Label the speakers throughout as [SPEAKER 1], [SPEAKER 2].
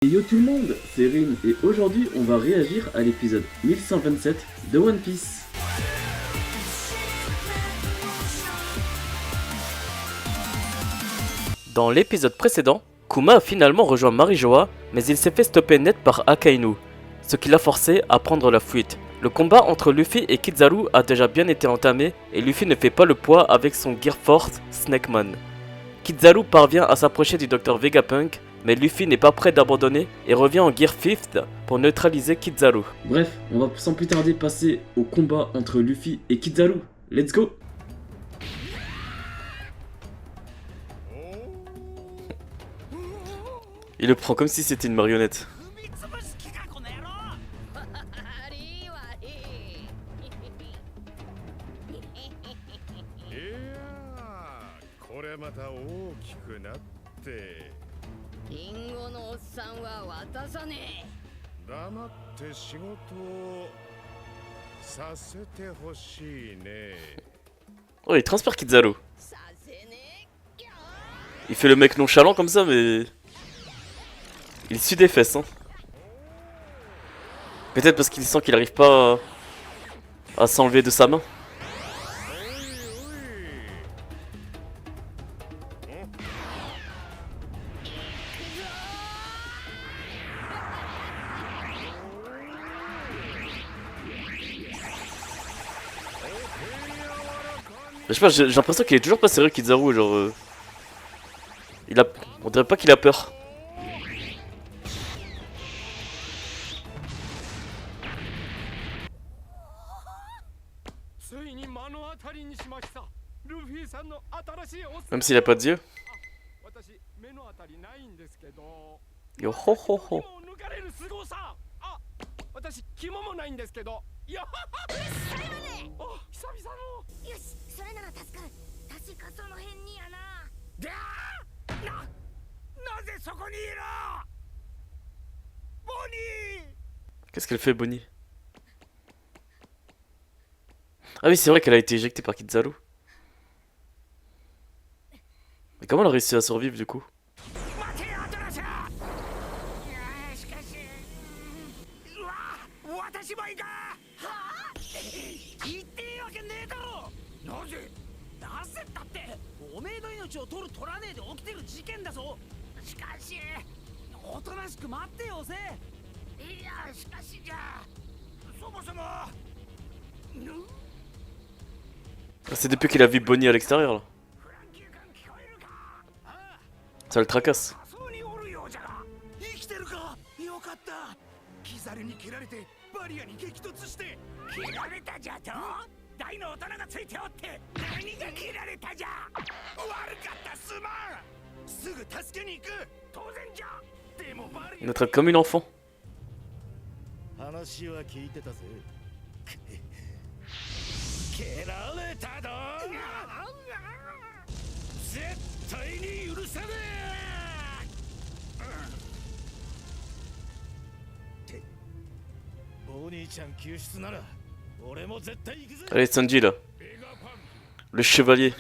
[SPEAKER 1] Et yo tout le monde, c'est Rin et aujourd'hui on va réagir à l'épisode 1127 de One Piece.
[SPEAKER 2] Dans l'épisode précédent, Kuma a finalement rejoint Marijoa, mais il s'est fait stopper net par Akainu, ce qui l'a forcé à prendre la fuite. Le combat entre Luffy et Kizaru a déjà bien été entamé et Luffy ne fait pas le poids avec son Gear Force Snakeman. Kizaru parvient à s'approcher du Dr Vegapunk, mais Luffy n'est pas prêt d'abandonner et revient en Gear 5th pour neutraliser Kizaru.
[SPEAKER 1] Bref, on va sans plus tarder passer au combat entre Luffy et Kizaru. Let's go!
[SPEAKER 2] Il le prend comme si c'était une marionnette. Oh, il transpire Kizaru. Il fait le mec nonchalant comme ça, mais... il suit des fesses, hein. Peut-être parce qu'il sent qu'il arrive pas à s'enlever de sa main. Je sais pas, j'ai l'impression qu'il est toujours pas sérieux, Kizaru, genre... on dirait pas qu'il a peur. Même s'il a pas d'yeux. Yo ho ho ho. Qu'est-ce qu'elle fait, Bonnie? Ah oui, c'est vrai qu'elle a été éjectée par Kizaru. Mais comment elle a réussi à survivre du coup? C'est depuis qu'il a vu Bonnie à l'extérieur là. Ça le tracasse. Il nous traite comme une enfant. Allez, Sanji là. Le chevalier.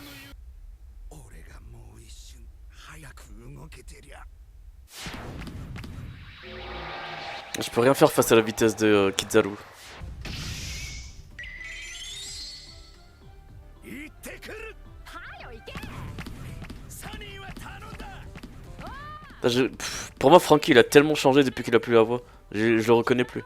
[SPEAKER 2] Je peux rien faire face à la vitesse de Kizaru. Pour moi, Franky il a tellement changé depuis qu'il a plus la voix. Je le reconnais plus.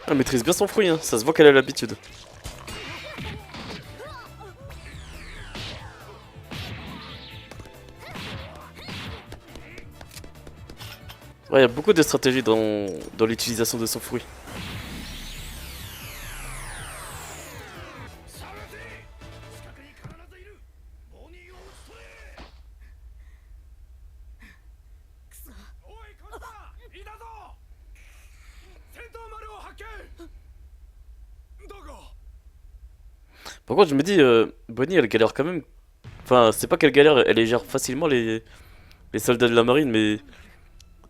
[SPEAKER 2] Elle maîtrise bien son fruit, hein. Ça se voit qu'elle a l'habitude. Ouais, il y a beaucoup de stratégies dans l'utilisation de son fruit. Par contre, je me dis, Bonnie, elle galère quand même. Enfin, c'est pas qu'elle galère, elle gère facilement les soldats de la marine, mais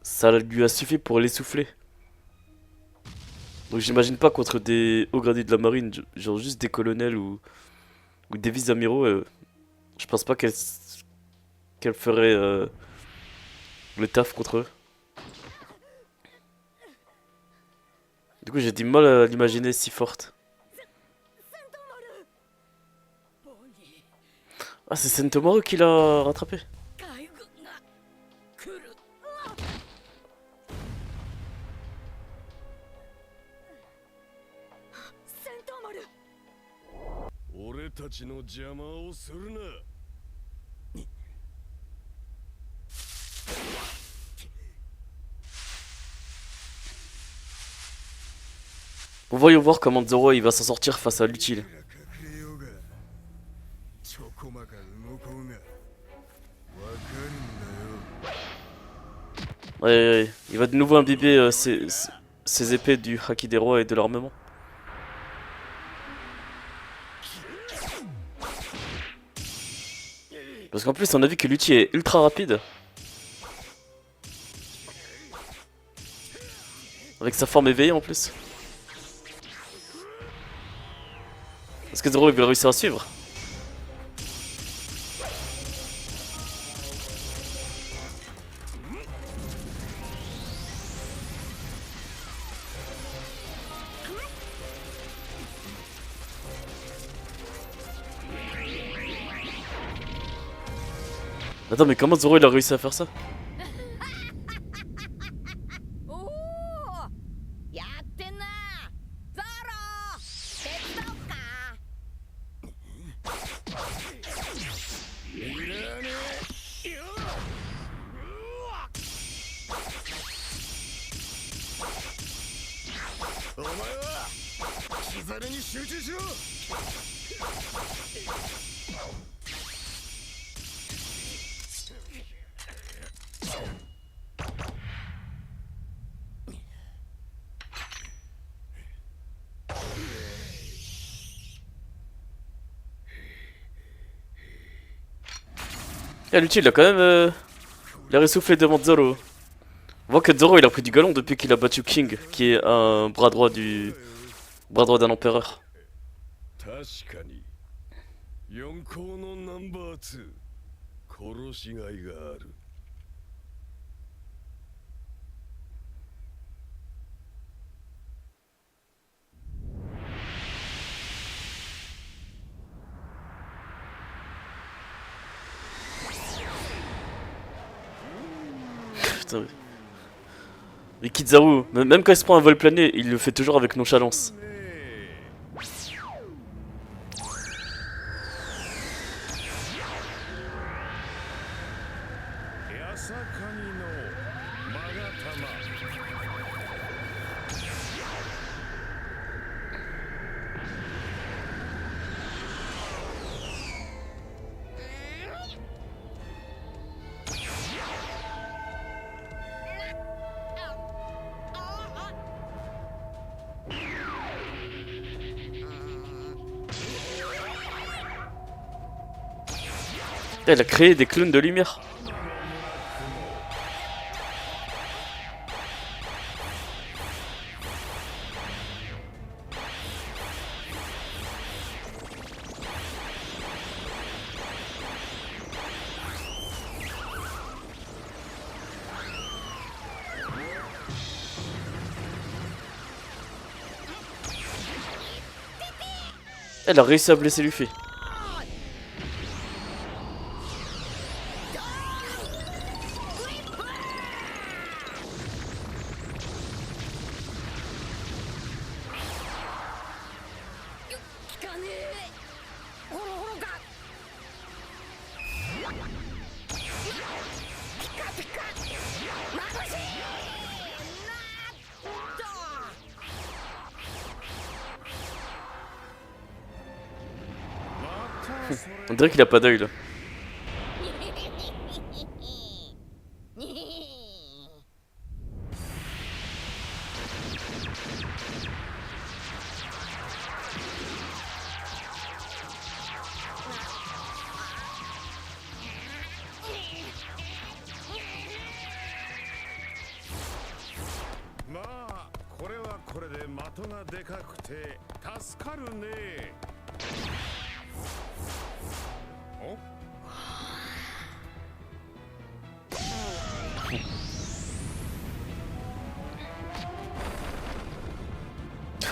[SPEAKER 2] ça lui a suffi pour l'essouffler. Donc j'imagine pas contre des hauts gradés de la marine, genre juste des colonels ou des vice-amiraux, je pense pas qu'elle ferait le taf contre eux. Du coup, j'ai du mal à l'imaginer si forte. Ah, c'est Sentomaru qui l'a rattrapé. Bon, voyons voir comment Zoro il va s'en sortir face à l'utile. Ouais, il va de nouveau imbiber ses épées du Haki des rois et de l'armement. Parce qu'en plus on a vu que l'outil est ultra rapide. Avec sa forme éveillée en plus. Est-ce que Zoro il va réussir à suivre? Attends, mais comment Zoro il a réussi à faire ça?
[SPEAKER 3] おおやってんなゾロ手伝おっか
[SPEAKER 4] お前はキザルに集中しろ。
[SPEAKER 2] Ah, l'utile il a quand même il a essoufflé devant Zoro. On voit que Zoro il a pris du galon depuis qu'il a battu King, qui est un bras droit d'un empereur.
[SPEAKER 4] 確かに四皇のナンバー2殺しがいがある。
[SPEAKER 2] Putain. Mais Kizaru, même quand il se prend un vol plané, il le fait toujours avec nonchalance.
[SPEAKER 4] 八坂神のマガタマ。
[SPEAKER 2] Elle a créé des clones de lumière. Elle a réussi à blesser Luffy. On dirait qu'il a pas d'œil là.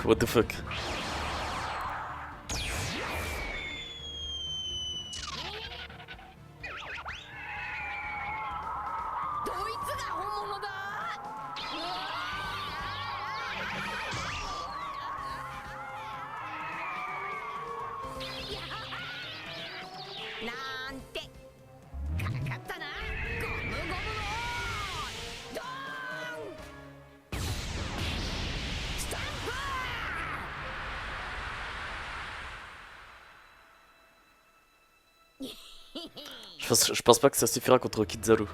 [SPEAKER 2] What the fuck?
[SPEAKER 3] どいつが本物だ。なんてかかったな。ゴムゴムのドーンスタンプ。
[SPEAKER 2] Je pense pas que ça suffira contre Kizaru.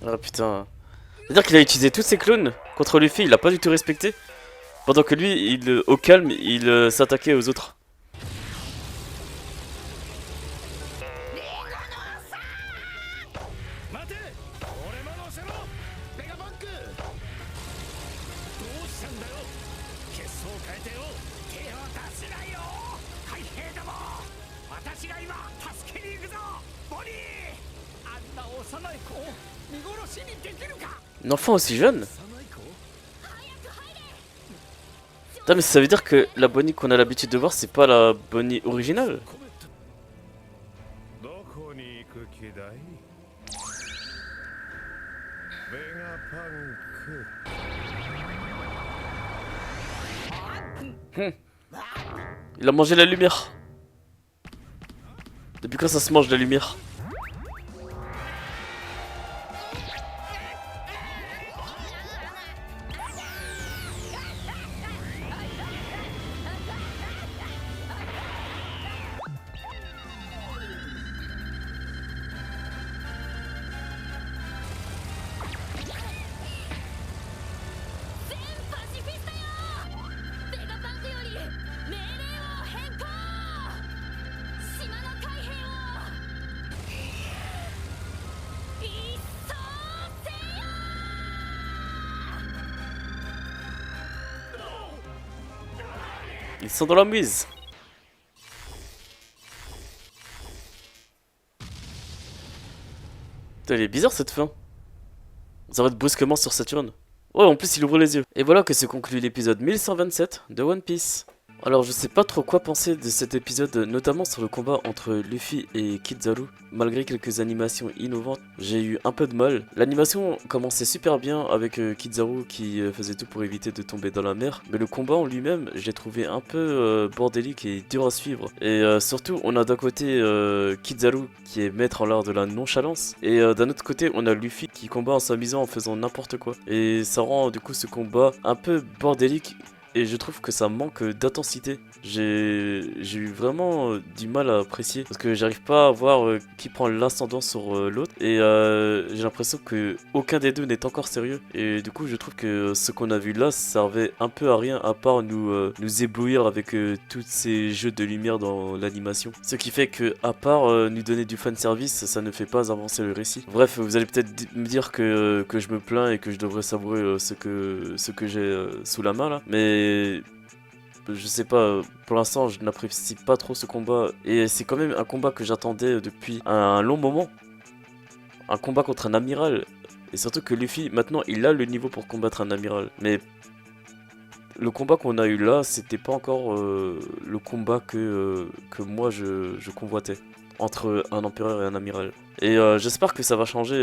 [SPEAKER 2] Ah putain. C'est-à-dire qu'il a utilisé tous ses clones contre Luffy, il l'a pas du tout respecté. Pendant que lui, au calme, il s'attaquait aux autres. 'Un enfant aussi jeune? Putain, mais ça veut dire que la Bonnie qu'on a l'habitude de voir, c'est pas la Bonnie originale? Il a mangé la lumière. Depuis quand ça se mange la lumière? Ils sont dans la mise. Putain, elle est bizarre cette fin. On s'arrête brusquement sur Saturne. Ouais, en plus il ouvre les yeux. Et voilà que se conclut l'épisode 1127 de One Piece. Alors je sais pas trop quoi penser de cet épisode, notamment sur le combat entre Luffy et Kizaru. Malgré quelques animations innovantes, j'ai eu un peu de mal. L'animation commençait super bien avec Kizaru qui faisait tout pour éviter de tomber dans la mer. Mais le combat en lui-même, j'ai trouvé un peu bordélique et dur à suivre. Et surtout, on a d'un côté Kizaru qui est maître en l'art de la nonchalance. Et d'un autre côté, on a Luffy qui combat en s'amusant en faisant n'importe quoi. Et ça rend du coup ce combat un peu bordélique. Et je trouve que ça manque d'intensité. J'ai eu vraiment du mal à apprécier. Parce que j'arrive pas à voir qui prend l'ascendant sur l'autre. Et j'ai l'impression que aucun des deux n'est encore sérieux. Et du coup je trouve que ce qu'on a vu là servait un peu à rien. À part nous éblouir avec tous ces jeux de lumière dans l'animation. Ce qui fait que à part nous donner du fanservice, ça ne fait pas avancer le récit. Bref, vous allez peut-être me dire que je me plains et que je devrais savourer ce que j'ai sous la main là. Mais je sais pas, pour l'instant je n'apprécie pas trop ce combat. Et c'est quand même un combat que j'attendais depuis un long moment. Un combat contre un amiral. Et surtout que Luffy, maintenant il a le niveau pour combattre un amiral. Mais le combat qu'on a eu là, c'était pas encore le combat que moi je convoitais. Entre un empereur et un amiral. Et j'espère que ça va changer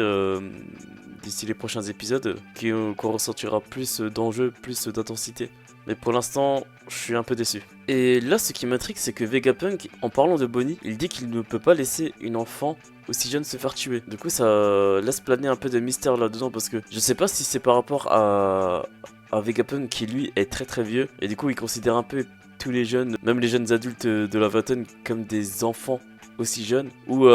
[SPEAKER 2] d'ici les prochains épisodes, qu'on ressentira plus d'enjeux, plus d'intensité. Mais pour l'instant, je suis un peu déçu. Et là, ce qui m'intrigue, c'est que Vegapunk, en parlant de Bonnie, il dit qu'il ne peut pas laisser une enfant aussi jeune se faire tuer. Du coup, ça laisse planer un peu de mystère là-dedans, parce que je sais pas si c'est par rapport à Vegapunk qui, lui, est très très vieux, et du coup, il considère un peu tous les jeunes, même les jeunes adultes de la vingtaine, comme des enfants aussi jeunes, ou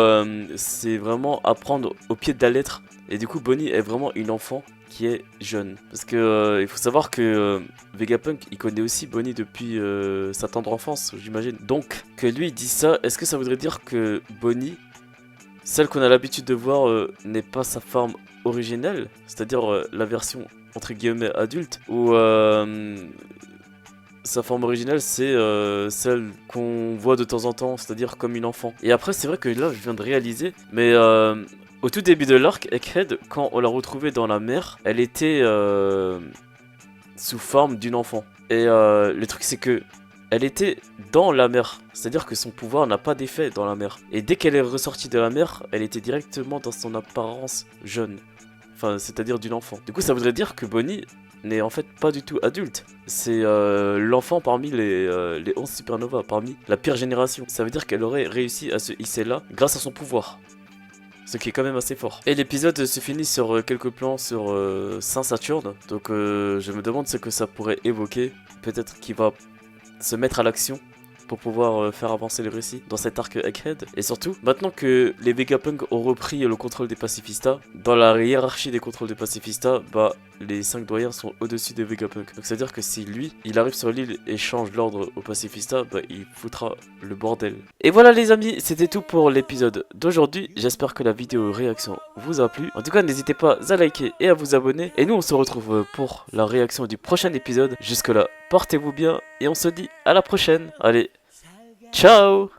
[SPEAKER 2] c'est vraiment à prendre au pied de la lettre, et du coup, Bonnie est vraiment une enfant qui est jeune. Parce que il faut savoir que Vegapunk il connaît aussi Bonnie depuis sa tendre enfance, j'imagine. Donc que lui il dit ça, est-ce que ça voudrait dire que Bonnie, celle qu'on a l'habitude de voir, n'est pas sa forme originelle, c'est-à-dire la version entre guillemets adulte, ou sa forme originelle c'est celle qu'on voit de temps en temps, c'est-à-dire comme une enfant. Et après c'est vrai que là je viens de réaliser, mais au tout début de l'arc, Egghead, quand on l'a retrouvée dans la mer, elle était sous forme d'une enfant. Et le truc c'est que elle était dans la mer, c'est-à-dire que son pouvoir n'a pas d'effet dans la mer. Et dès qu'elle est ressortie de la mer, elle était directement dans son apparence jeune. Enfin, c'est-à-dire d'une enfant. Du coup, ça voudrait dire que Bonnie n'est en fait pas du tout adulte. C'est l'enfant parmi les 11 supernovas, parmi la pire génération. Ça veut dire qu'elle aurait réussi à se hisser là grâce à son pouvoir. Ce qui est quand même assez fort. Et l'épisode se finit sur quelques plans sur Saint-Saturne. Donc je me demande ce que ça pourrait évoquer. Peut-être qu'il va se mettre à l'action pour pouvoir faire avancer le récit dans cet arc Egghead. Et surtout, maintenant que les Vegapunk ont repris le contrôle des pacifistas, dans la hiérarchie des contrôles des pacifistas, bah les 5 doyens sont au-dessus des Vegapunk. Donc c'est à dire que si lui, il arrive sur l'île et change l'ordre aux pacifistas, bah il foutra le bordel. Et voilà les amis, c'était tout pour l'épisode d'aujourd'hui. J'espère que la vidéo réaction vous a plu. En tout cas, n'hésitez pas à liker et à vous abonner. Et nous, on se retrouve pour la réaction du prochain épisode. Jusque là, portez-vous bien et on se dit à la prochaine. Allez, ciao!